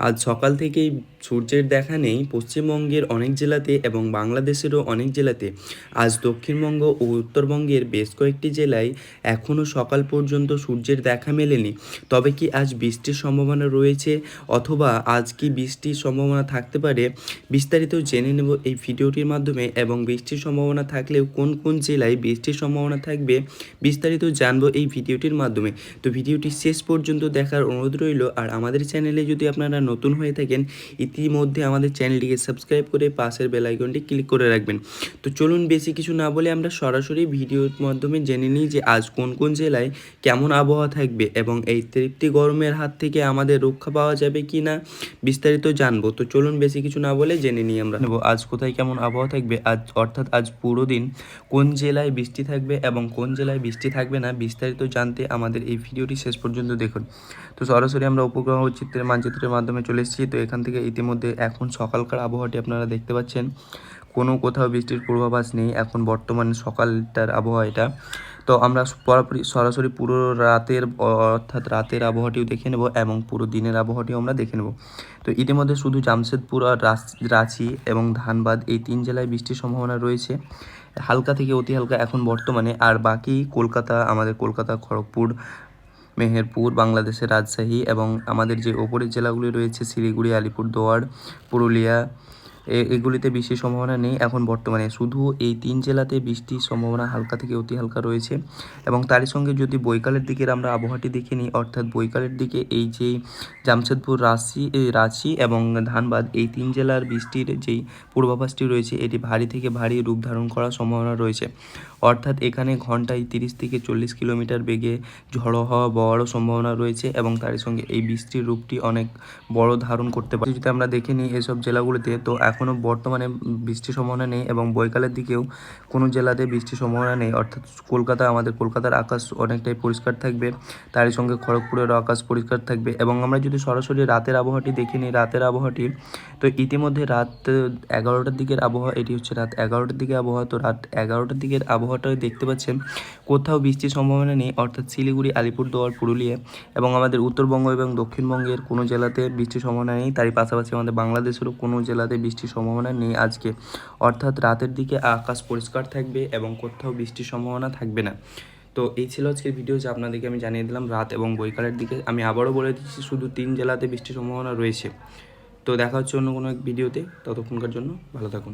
আজ সকাল থেকেই সূর্যের দেখা নেই পশ্চিমবঙ্গের অনেক জেলাতে এবং বাংলাদেশেরও অনেক জেলাতে। আজ দক্ষিণবঙ্গ ও উত্তরবঙ্গের বেশ কয়েকটি জেলায় এখনও সকাল পর্যন্ত সূর্যের দেখা মেলেনি। তবে কি আজ বৃষ্টির সম্ভাবনা রয়েছে অথবা আজ কি বৃষ্টির সম্ভাবনা থাকতে পারে, বিস্তারিত জেনে নেব এই ভিডিওটির মাধ্যমে। এবং বৃষ্টির সম্ভাবনা থাকলেও কোন কোন জেলায় বৃষ্টির সম্ভাবনা থাকবে বিস্তারিত জানবো এই ভিডিওটির মাধ্যমে। তো ভিডিওটি শেষ পর্যন্ত দেখার অনুরোধ রইল। আর আমাদের চ্যানেলে যদি আপনারা নতুন হয়ে থাকেন, ইতিমধ্যে আমাদের চ্যানেলটিকে সাবস্ক্রাইব করে পাশের বেল আইকনটি ক্লিক করে রাখবেন। তো চলুন বেশি কিছু না বলে আমরা সরাসরি ভিডিওর মাধ্যমে জেনে নিই যে আজ কোন কোন জেলায় কেমন আবহাওয়া থাকবে এবং এই তৃপ্তি গরমের হাত থেকে আমাদের রক্ষা পাওয়া যাবে কি না বিস্তারিত জানবো। তো চলুন বেশি কিছু না বলে জেনে নিই আমরা নেব আজ কোথায় কেমন আবহাওয়া থাকবে। আজ অর্থাৎ আজ পুরো দিন কোন জেলায় বৃষ্টি থাকবে এবং কোন জেলায় বৃষ্টি থাকবে না বিস্তারিত জানতে আমাদের এই ভিডিওটি শেষ পর্যন্ত দেখুন। তো সরাসরি আমরা উপগ্রহ চিত্রের মানচিত্রের মাধ্যমে চলে এসেছি। তো এখান থেকে ইতিমধ্যে এখন সকালকার আবহাওয়াটি আপনারা দেখতে পাচ্ছেন, কোথাও বৃষ্টির পূর্বাভাস নেই। এখন বর্তমানে সকালটার আবহাওয়া এটা। তো আমরা সরাসরি পুরো রাতের অর্থাৎ রাতের আবহাওয়াটিও দেখে নেব এবং পুরো দিনের আবহাওয়াটিও আমরা দেখে নেব। তো ইতিমধ্যে শুধু জামশেদপুর আর রাঁচি এবং ধানবাদ এই 3 জেলায় বৃষ্টির সম্ভাবনা রয়েছে, হালকা থেকে অতি হালকা এখন বর্তমানে। আর বাকি কলকাতা, আমাদের কলকাতা, খড়গপুর, মেহেরপুর, বাংলাদেশের রাজশাহী এবং আমাদের যে ওপরের জেলাগুলি রয়েছে শিলিগুড়ি, আলিপুরদুয়ার, পুরুলিয়া, এগুলিতে বৃষ্টির সম্ভাবনা নেই এখন বর্তমানে। শুধু এই 3 জেলাতে বৃষ্টির সম্ভাবনা হালকা থেকে অতি হালকা রয়েছে। এবং তারই সঙ্গে যদি বৈকালের দিকের আমরা আবহাওয়াটি দেখে নিই, অর্থাৎ বৈকালের দিকে এই যে জামশেদপুর, রাঁচি এবং ধানবাদ এই 3 জেলার বৃষ্টির যেই পূর্বাভাসটি রয়েছে এটি ভারী থেকে ভারী রূপ ধারণ করার সম্ভাবনা রয়েছে। অর্থাৎ এখানে ঘন্টায় 30 থেকে 40 কিলোমিটার বেগে ঝড়ো হওয়া বওয়ারও সম্ভাবনা রয়েছে এবং তার সঙ্গে এই বৃষ্টির রূপটি অনেক বড় ধারণ করতে পারে। যদি আমরা দেখে নিই এসব জেলাগুলিতে, তো এখনও বর্তমানে বৃষ্টির সম্ভাবনা নেই এবং বৈকালের দিকেও কোনো জেলাতে বৃষ্টির সম্ভাবনা নেই। অর্থাৎ আমাদের কলকাতার আকাশ অনেকটাই পরিষ্কার থাকবে, তারই সঙ্গে খড়গপুরেরও আকাশ পরিষ্কার থাকবে। এবং আমরা যদি সরাসরি রাতের আবহাওয়াটি দেখে নিই, রাতের আবহাওয়াটি তো ইতিমধ্যে রাত 11টার দিকের আবহাওয়া, এটি হচ্ছে রাত 11টার দিকে আবহাওয়া। তো রাত 11টার দিকের আবহাওয়াটা দেখতে পাচ্ছেন কোথাও বৃষ্টির সম্ভাবনা নেই, অর্থাৎ শিলিগুড়ি, আলিপুরদুয়ার, পুরুলিয়া এবং আমাদের উত্তরবঙ্গ এবং দক্ষিণবঙ্গের কোনো জেলাতে বৃষ্টির সম্ভাবনা নেই। তারই পাশাপাশি আমাদের বাংলাদেশেরও কোনো জেলাতে বৃষ্টির সম্ভাবনা নেই আজকে। অর্থাৎ রাতের দিকে আকাশ পরিষ্কার থাকবে এবং কোথাও বৃষ্টির সম্ভাবনা থাকবে না। তো এই ছিল আজকের ভিডিও, যা আপনাদেরকে আমি জানিয়ে দিলাম রাত এবং বৈকালের দিকে। আমি আবারও বলে দিচ্ছি শুধু 3 জেলাতে বৃষ্টির সম্ভাবনা রয়েছে। তো দেখা হচ্ছে অন্য কোনো এক ভিডিওতে, ততক্ষণকার জন্য ভালো থাকুন।